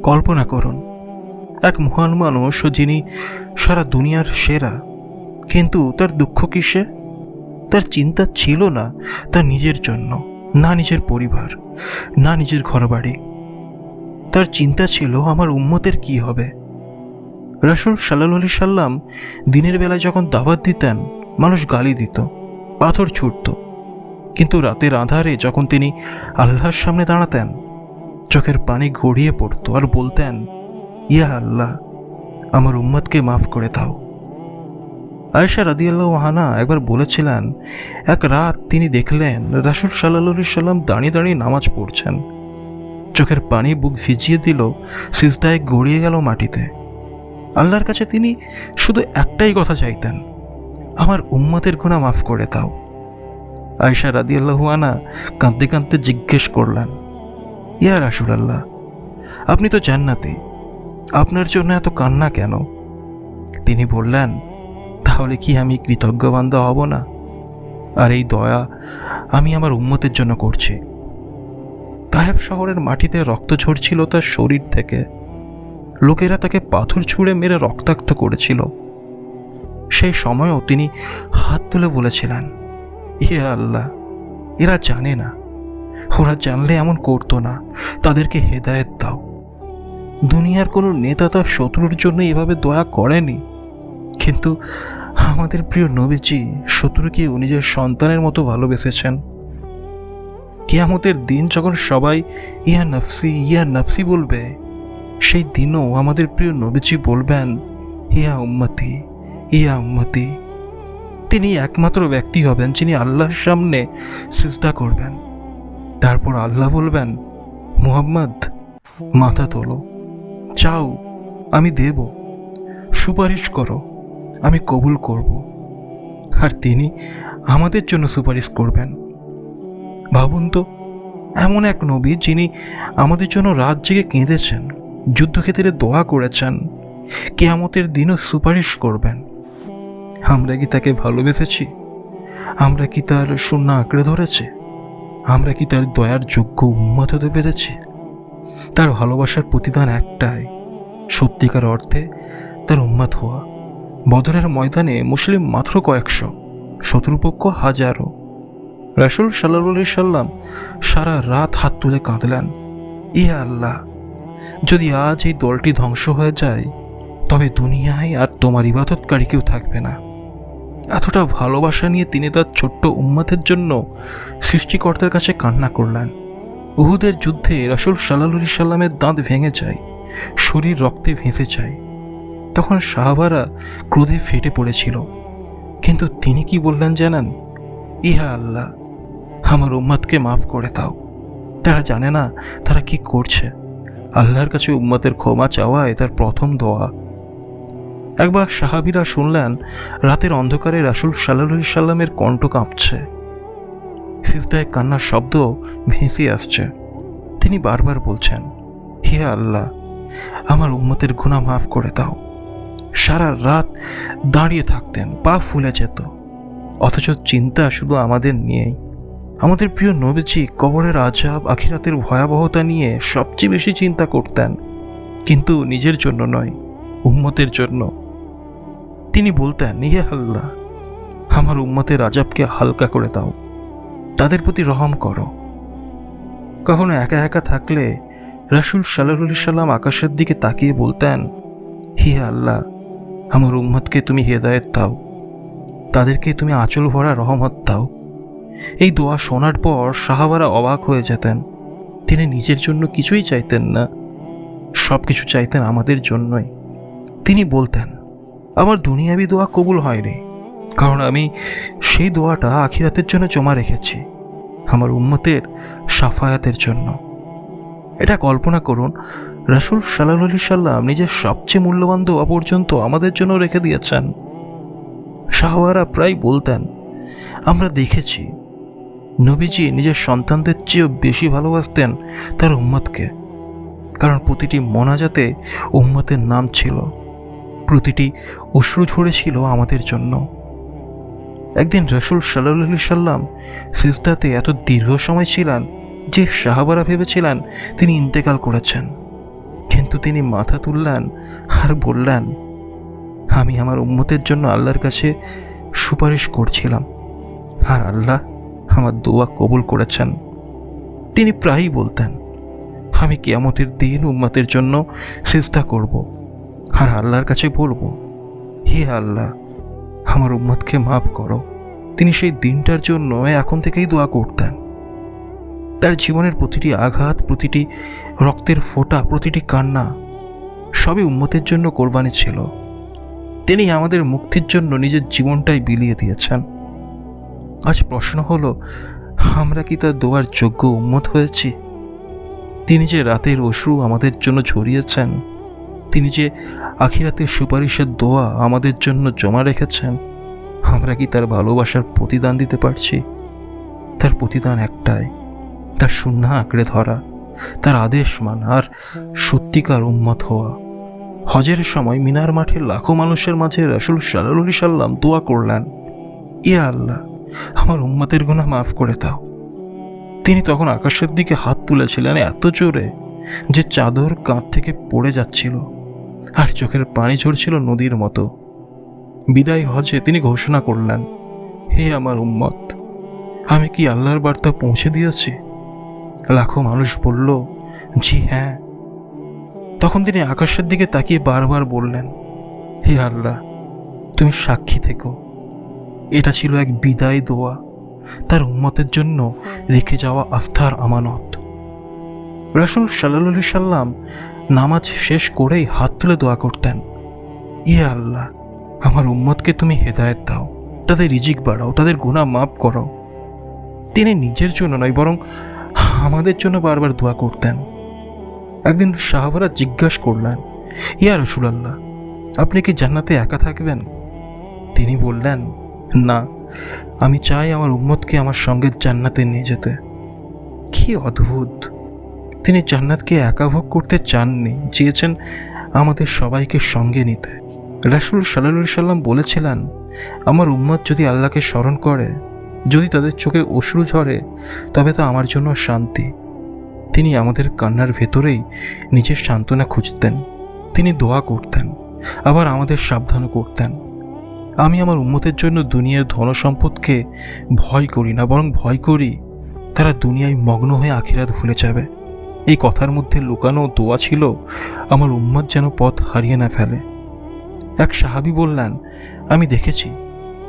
কল্পনা করুন, এক মহান মানুষ যিনি সারা দুনিয়ার সেরা, কিন্তু তার দুঃখ কিসে? তার চিন্তা ছিল না তার নিজের জন্য, না নিজের পরিবার, না নিজের ঘরবাড়ি। তার চিন্তা ছিল আমার উম্মতের কি হবে। রাসূল সাল্লাল্লাহু আলাইহি সাল্লাম দিনের বেলায় যখন দাওয়াত দিতেন, মানুষ গালি দিত, পাথর ছুটত, কিন্তু রাতের আঁধারে যখন তিনি আল্লাহর সামনে দাঁড়াতেন, চোখের পানি গড়িয়ে পড়তো আর বলতেন, ইয়া আল্লাহ, আমার উম্মতকে মাফ করে দাও। আয়েশা রাদিয়াল্লাহু আনহা একবার বলেছিলেন, এক রাত তিনি দেখলেন রাসূল সাল্লাল্লাহু আলাইহি সাল্লাম দাঁড়িয়ে দাঁড়িয়ে নামাজ পড়ছেন। চোখের পানি বুক ভিজিয়ে দিল, সিজদায় গড়িয়ে গেল মাটিতে। আল্লাহর কাছে তিনি শুধু একটাই কথা চাইতেন, আমার উম্মতের গুনাহ মাফ করে দাও। আয়েশা রাদিয়াল্লাহু আনহা কাঁদতে কাঁদতে জিজ্ঞেস করলেন, ইয়া রাসূলুল্লাহ, আপনি তো জান্নাতি, আপনার জন্য এত কান্না কেন? তিনি বললেন, তাহলে কি আমি কৃতজ্ঞ বান্দা হব না? আর এই দয়া আমি আমার উম্মতের জন্য করছি। তায়েফ শহরের মাটিতে রক্ত ঝরছিল তার শরীর থেকে। লোকেরা তাকে পাথর ছুঁড়ে মেরে রক্তাক্ত করেছিল। সেই সময়ও তিনি হাত তুলে বলেছিলেন, ইয়া আল্লাহ, এরা জানে না, ওরা জানলে এমন করতো না, তাদেরকে হেদায়েত দাও। দুনিয়ার কোনো নেতা তার শত্রুর জন্য এভাবে দয়া করেনি, কিন্তু আমাদের প্রিয় নবীজি শত্রুকে নিজের সন্তানের মতো ভালোবেসেছেন। কিয়ামতের দিন যখন সবাই ইয়া নফসি ইয়া নফসি বলবে, সেই দিনও আমাদের প্রিয় নবীজি বলবেন, ইয়া উম্মতি ইয়া উম্মতি। তিনি একমাত্র ব্যক্তি হবেন যিনি আল্লাহর সামনে সিজদা করবেন। তারপর আল্লাহ বলবেন, মুহাম্মদ, মাথা তোলো, চাও আমি দেব, সুপারিশ করো, আমি কবুল করব। আর তিনি আমাদের জন্য সুপারিশ করবেন। ভাবুন তো, এমন এক নবী যিনি আমাদের জন্য রাত জেগে কেঁদেছেন, যুদ্ধক্ষেত্রে দোয়া করেছেন, কিয়ামতের দিনও সুপারিশ করবেন। আমরা কি তাকে ভালোবেসেছি? আমরা কি তার সুন্নাহ আঁকড়ে ধরেছি? আমরা কি তার দয়ার যোগ্য উম্মত হতে পেরেছি? তার ভালোবাসার প্রতিদান একটাই, সত্যিকার অর্থে তার উম্মত হওয়া। বদরের ময়দানে মুসলিম মাত্র কয়েকশো, শত্রুপক্ষ হাজারো। রাসূল সাল্লাল্লাহু আলাইহি সাল্লাম সারা রাত হাত তুলে কাঁদলেন, ইয়া আল্লাহ, যদি আজ এই দলটি ধ্বংস হয়ে যায়, তবে দুনিয়ায় আর তোমার ইবাদতকারী কেউ থাকবে না। এতটা ভালোবাসা নিয়ে তিনি তার ছোট্ট উম্মতের জন্য সৃষ্টিকর্তার কাছে কান্না করলেন। উহুদের যুদ্ধে রাসূল সাল্লাল্লাহু আলাইহি সাল্লামের দাঁত ভেঙে যায়, শরীর রক্তে ভেসে যায়। তখন সাহাবারা ক্রোধে ফেটে পড়েছিল, কিন্তু তিনি কি বললেন জানেন? ইয়া আল্লাহ, আমার উম্মতকে মাফ করে দাও। তারা জানে না তারা কি করছে। আল্লাহর কাছে উম্মতের ক্ষমা চাওয়ায় তার প্রথম দোয়া। একবার সাহাবীরা শুনলেন রাতের অন্ধকারে রাসূল সাল্লাল্লাহু আলাইহি সাল্লামের কণ্ঠ কাঁপছে, সিজদায় কান্নার শব্দ ভেসে আসছে। তিনি বারবার বলছেন, হে আল্লাহ, আমার উম্মতের গুনাহ মাফ করে দাও। সারা রাত দাঁড়িয়ে থাকতেন, পা ফুলে যেত, অথচ চিন্তা শুধু আমাদের নিয়েই। আমাদের প্রিয় নবীজি কবরের আযাব, আখিরাতের ভয়াবহতা নিয়ে সবচেয়ে বেশি চিন্তা করতেন, কিন্তু নিজের জন্য নয়, উম্মতের জন্য। তিনি বলতেন, ইয়া আল্লাহ, আমার উম্মতের আযাবকে হালকা করে দাও, তাদের প্রতি রহম করো। কখনো একা একা থাকলে রাসূল সাল্লাল্লাহু আলাইহি সাল্লাম আকাশের দিকে তাকিয়ে বলতেন, হে আল্লাহ, আমার উম্মতকে তুমি হেদায়েত দাও, তাদেরকে তুমি আঁচল ভরা রহমত দাও। এই দোয়া শোনার পর সাহাবারা অবাক হয়ে যেতেন। তিনি নিজের জন্য কিছুই চাইতেন না, সব কিছু চাইতেন আমাদের জন্যই। তিনি বলতেন, আমার দুনিয়াবি দোয়া কবুল হয়নি, কারণ আমি সেই দোয়াটা আখিরাতের জন্য জমা রেখেছি, আমার উম্মতের শাফায়াতের জন্য। এটা কল্পনা করুন, রাসূল সাল্লাল্লাহু আলাইহি সাল্লাম নিজের সবচেয়ে মূল্যবান দোয়া পর্যন্ত আমাদের জন্য রেখে দিয়েছেন। সাহাবারা প্রায় বলতেন, আমরা দেখেছি নবীজি নিজের সন্তানদের চেয়েও বেশি ভালোবাসতেন তার উম্মতকে, কারণ প্রতিটি মোনাজাতে উম্মতের নাম ছিল, প্রতিটি অশ্রু ঝরেছিল আমাদের জন্য। একদিন রাসূল সাল্লাল্লাহু আলাইহি সাল্লাম সিজদাতে এত দীর্ঘ সময় ছিলেন যে সাহাবারা ভেবেছিলেন তিনি ইন্তেকাল করেছেন, কিন্তু তিনি মাথা তুললেন আর বললেন, আমি আমার উম্মতের জন্য আল্লাহর কাছে সুপারিশ করছিলাম, আর আল্লাহ আমার দোয়া কবুল করেছেন। তিনি প্রায়ই বলতেন, আমি কিয়ামতের দিন উম্মতের জন্য সিজদা করব আর আল্লাহর কাছে বলবো, হে আল্লাহ, আমার উম্মতকে মাফ করো। তিনি সেই দিনটার জন্য এখন থেকেই দোয়া করতেন। তার জীবনের প্রতিটি আঘাত, প্রতিটি রক্তের ফোঁটা, প্রতিটি কান্না সবই উম্মতের জন্য কোরবানি ছিল। তিনি আমাদের মুক্তির জন্য নিজের জীবনটাই বিলিয়ে দিয়েছেন। আজ প্রশ্ন হলো, আমরা কি তার দোয়ার যোগ্য উম্মত হয়েছি? তিনি যে রাতের অশ্রু আমাদের জন্য ঝরিয়েছেন, তিনি যে আখিরাতের সুপারিশের দোয়া আমাদের জন্য জমা রেখেছেন, আমরা কি তার ভালোবাসার প্রতিদান দিতে পারছি? তার প্রতিদান একটাই, তার সুন্নাহ আঁকড়ে ধরা, তার আদেশ মানা আর সত্যিকার উম্মত হওয়া। হজের সময় মিনার মাঠে লাখো মানুষের মাঝে রাসূল সাল্লাল্লাহু আলাইহি সাল্লাম দোয়া করলেন, ইয়া আল্লাহ, আমার উম্মতের গুনাহ মাফ করে দাও। তিনি তখন আকাশের দিকে হাত তুলেছিলেন এত জোরে যে চাদর কাঁধ থেকে পড়ে যাচ্ছিল আর চোখের পানি ঝরছিল নদীর মতো। বিদায় হজে তিনি ঘোষণা করলেন, হে আমার উম্মত, আমি কি আল্লাহর বার্তা পৌঁছে দিয়েছি? লাখো মানুষ বলল, জি হ্যাঁ। তখন তিনি আকাশের দিকে তাকিয়ে বারবার বললেন, হে আল্লাহ, তুমি সাক্ষী থেকো। এটা ছিল এক বিদায় দোয়া, তার উম্মতের জন্য রেখে যাওয়া আস্থার আমানত। রাসূল সাল্লাল্লাহু আলাইহি সাল্লাম নামাজ শেষ করেই হাত তুলে দোয়া করতেন, ইয়া আল্লাহ, আমার উম্মতকে তুমি হেদায়েত দাও, তাদের রিজিক বাড়াও, তাদের গুনাহ মাফ করো। তিনি নিজের জন্য নয়, বরং আমাদের জন্য বারবার দোয়া করতেন। একদিন সাহাবারা জিজ্ঞাসা করলেন, ইয়া রাসূলুল্লাহ, আপনি কি জান্নাতে একা থাকবেন? তিনি বললেন, না, আমি চাই আমার উম্মতকে আমার সঙ্গে জান্নাতে নিয়ে যেতে। কি অদ্ভুত! তিনি জান্নাতকে একা ভোগ করতে চাননি, চেয়েছেন আমাদের সবাইকে সঙ্গে নিতে। রাসূল সাল্লাল্লাহু আলাইহি সাল্লাম বলেছিলেন, আমার উম্মত যদি আল্লাহকে স্মরণ করে, যদি তাদের চোখে অশ্রু ঝরে, তবে তা আমার জন্য শান্তি। তিনি আমাদের কান্নার ভেতরেই নিজের সান্ত্বনা খুঁজতেন। তিনি দোয়া করতেন, আবার আমাদের সাবধানও করতেন। আমি আমার উম্মতের জন্য দুনিয়ার ধনসম্পদকে ভয় করি না, বরং ভয় করি তারা দুনিয়ায় মগ্ন হয়ে আখিরাত ভুলে যাবে। এই কথার মধ্যে লুকানো দোয়া ছিল, আমার উম্মত যেন পথ হারিয়ে না ফেলে। এক সাহাবী বললেন, আমি দেখেছি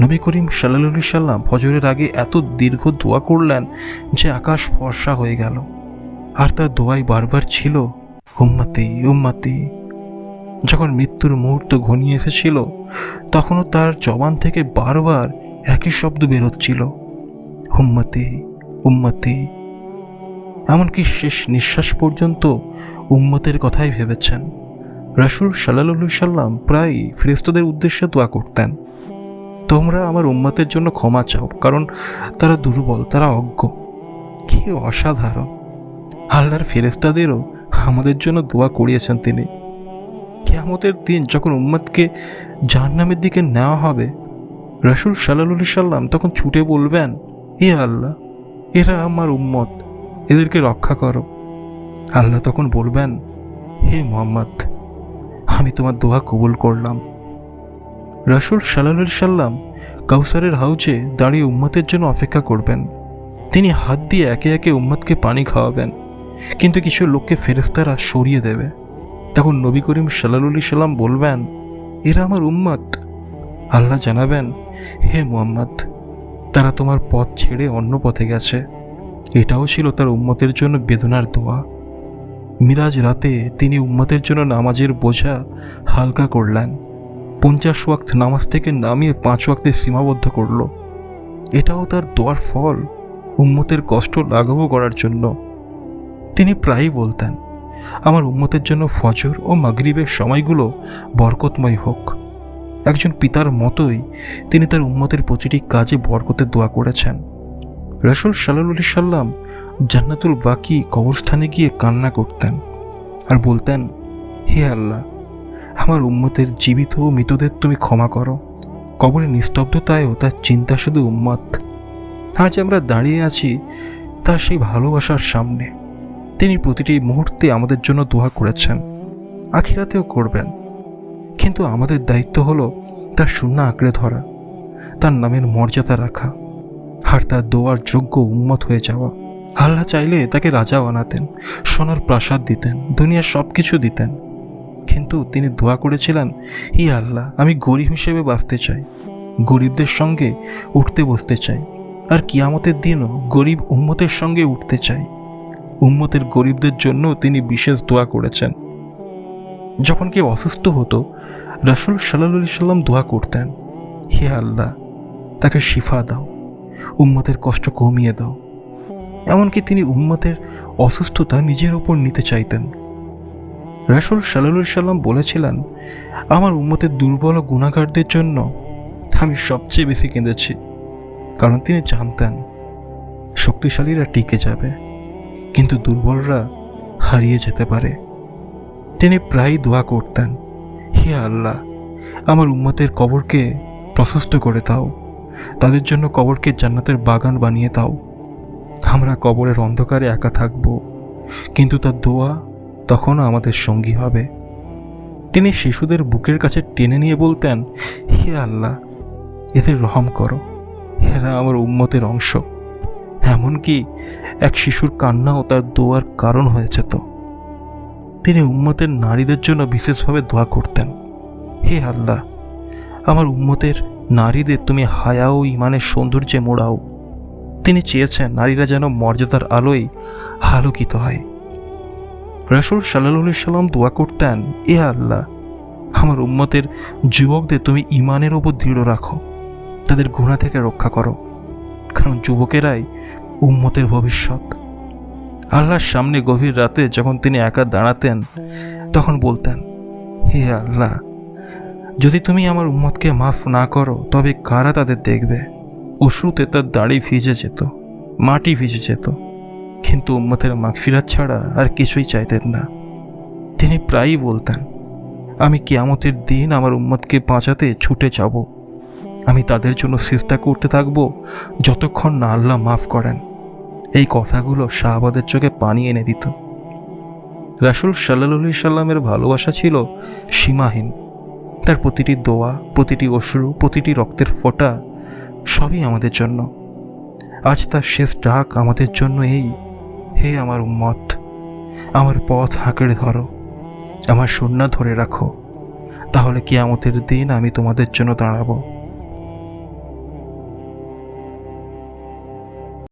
নবী করিম সাল্লাল্লাহু আলাইহি সাল্লাম ফজরের আগে এত দীর্ঘ দোয়া করলেন যে আকাশ ফর্সা হয়ে গেল, আর তার দোয়াই বারবার ছিল, উম্মতি উম্মতি। যখন মৃত্যুর মুহূর্ত ঘনিয়ে এসেছিল, তখনও তার জবান থেকে বারবার একই শব্দ বেরোচ্ছিল, উম্মতি উম্মতি। এমনকি শেষ নিঃশ্বাস পর্যন্ত উম্মতের কথাই ভেবেছেন। রাসূল সাল্লাল্লাহু আলাইহি সাল্লাম প্রায় ফেরেশতাদের উদ্দেশ্যে দোয়া করতেন, তোমরা আমার উম্মতের জন্য ক্ষমা চাও, কারণ তারা দুর্বল, তারা অজ্ঞ। কি অসাধারণ! আল্লাহর ফেরেশতাদেরও আমাদের জন্য দোয়া করিয়েছেন তিনি। কিয়ামতের দিন যখন উম্মতকে জাহান্নামের দিকে নেওয়া হবে, রাসূল সাল্লাল্লাহু আলাইহি সাল্লাম তখন ছুটে বলবেন, হে আল্লাহ, এরা আমার উম্মত, এদেরকে রক্ষা করো। আল্লাহ তখন বলবেন, হে মুহাম্মদ, আমি তোমার দোয়া কবুল করলাম। রাসূল সাল্লাল্লাহু আলাইহি সাল্লাম কাউসারের হাউজে দাঁড়িয়ে উম্মতের জন্য অপেক্ষা করবেন। তিনি হাত দিয়ে একে একে উম্মতকে পানি খাওয়াবেন, কিন্তু কিছু লোককে ফেরেশতারা সরিয়ে দেবে। তখন নবী করিম সাল্লাল্লাহু আলাইহি সাল্লাম বলবেন, এরা আমার উম্মত। আল্লাহ জানাবেন, হে মুহাম্মদ, তারা তোমার পথ ছেড়ে অন্য পথে গেছে। এটাও ছিল তার উম্মতের জন্য বেদনার দোয়া। মিরাজ রাতে তিনি উম্মতের জন্য নামাজের বোঝা হালকা করলেন। 50 ওয়াক্ত নামাজ থেকে নামিয়ে 5 ওয়াক্তে সীমাবদ্ধ করল। এটাও তার দোয়ার ফল, উম্মতের কষ্ট লাঘব করার জন্য। তিনি প্রায়ই বলতেন, আমার উম্মতের জন্য ফজর ও মাগরিবের সময়গুলো বরকতময় হোক। একজন পিতার মতোই তিনি তার উম্মতের প্রতিটি কাজে বরকতের দোয়া করেছেন। রাসূল সাল্লাল্লাহু আলাইহি সাল্লাম জান্নাতুল বাকি কবরস্থানে গিয়ে কান্না করতেন আর বলতেন, হে আল্লাহ, আমার উম্মতের জীবিত ও মৃতদের তুমি ক্ষমা করো। কবরের নিস্তব্ধতায়ও তার চিন্তা শুধু উম্মত। আজ আমরা দাঁড়িয়ে আছি তার সেই ভালোবাসার সামনে তিনি প্রতিটি মুহূর্তে আমাদের জন্য দোয়া করেছেন, আখিরাতেও করবেন। কিন্তু আমাদের দায়িত্ব হলো তার সুন্নাহ আঁকড়ে ধরা, তার নামের মর্যাদা রাখা, আর তার দোয়ার যোগ্য উম্মত হয়ে যাওয়া। আল্লাহ চাইলে তাকে রাজা বানাতেন, সোনার প্রাসাদ দিতেন, দুনিয়ার সব কিছু দিতেন, কিন্তু তিনি দোয়া করেছিলেন, ই আল্লাহ, আমি গরিব হিসেবে বাঁচতে চাই, গরিবদের সঙ্গে উঠতে বসতে চাই, আর কিয়ামতের দিনও গরিব উম্মতের সঙ্গে উঠতে চাই। উম্মতের গরিবদের জন্য তিনি বিশেষ দোয়া করেছেন। যখন কেউ অসুস্থ হতো, রাসূল সাল্লাল্লাহু আলাইহি সাল্লাম দোয়া করতেন, হে আল্লাহ, তাকে শিফা দাও, উম্মতের কষ্ট কমিয়ে দাও। এমনকি তিনি উম্মতের অসুস্থতা নিজের ওপর নিতে চাইতেন। রাসূল সাল্লাল্লাহু আলাইহি সাল্লাম বলেছিলেন, আমার উম্মতের দুর্বল ও গুনাহগারদের জন্য আমি সবচেয়ে বেশি কেঁদেছি, কারণ তিনি জানতেন শক্তিশালীরা টিকে যাবে, কিন্তু দুর্বলরা হারিয়ে যেতে পারে। তিনি প্রায়ই দোয়া করতেন, হে আল্লাহ, আমার উম্মতের কবরকে প্রশস্ত করে দাও, তাদের জন্য কবরকে জান্নাতের বাগান বানিয়ে দাও। আমরা কবরের অন্ধকারে একা থাকব, কিন্তু তার দোয়া তখনও আমাদের সঙ্গী হবে। তিনি শিশুদের বুকের কাছে টেনে নিয়ে বলতেন, হে আল্লাহ, এদের রহম করো, এরা আমার উম্মতের অংশ। এমনকি এক শিশুর কান্নাও তার দোয়ার কারণ হয়েছে। তো তিনি উম্মতের নারীদের জন্য বিশেষভাবে দোয়া করতেন, হে আল্লাহ, আমার উম্মতের নারীদের তুমি হায়া ও ইমানের সৌন্দর্যে মোড়াও। তিনি চেয়েছেন নারীরা যেন মর্যাদার আলোয় আলোকিত হয়। রাসূল সাল্লাল্লাহু আলাইহি সাল্লাম দোয়া করতেন, এ আল্লাহ, আমার উম্মতের যুবকদের তুমি ইমানের ওপর দৃঢ় রাখো, তাদের গুনাহ থেকে রক্ষা করো, কারণ যুবকেরাই উম্মতের ভবিষ্যৎ। আল্লাহর সামনে গভীর রাতে যখন তিনি একা দাঁড়াতেন, তখন বলতেন, হে আল্লাহ, যদি তুমি আমার উম্মতকে মাফ না করো, তবে কারা তাদের দেখবে? অশ্রুতে তার দাড়ি ভিজে যেত, মাটি ভিজে যেত, কিন্তু উম্মতের মাগফিরাত ছাড়া আর কিছুই চাইতেন না। তিনি প্রায়ই বলতেন, আমি কিয়ামতের দিন আমার উম্মতকে বাঁচাতে ছুটে যাব, আমি তাদের জন্য সিজদা করতে থাকব যতক্ষণ না আল্লাহ মাফ করেন। এই কথাগুলো সাহাবাদের চোখে পানি এনে দিত। রাসূল সাল্লাল্লাহু আলাইহি সাল্লামের ভালোবাসা ছিল সীমাহীন। তার প্রতিটি দোয়া, প্রতিটি অশ্রু, প্রতিটি রক্তের ফোঁটা সবই আমাদের জন্য। আজ তার শেষ ডাক আমাদের জন্য এই, হে আমার উম্মত, আমার পথ আঁকড়ে ধরো, আমার সুন্নাহ ধরে রাখো, তাহলে কিয়ামতের দিন আমি তোমাদের জন্য দাঁড়াবো।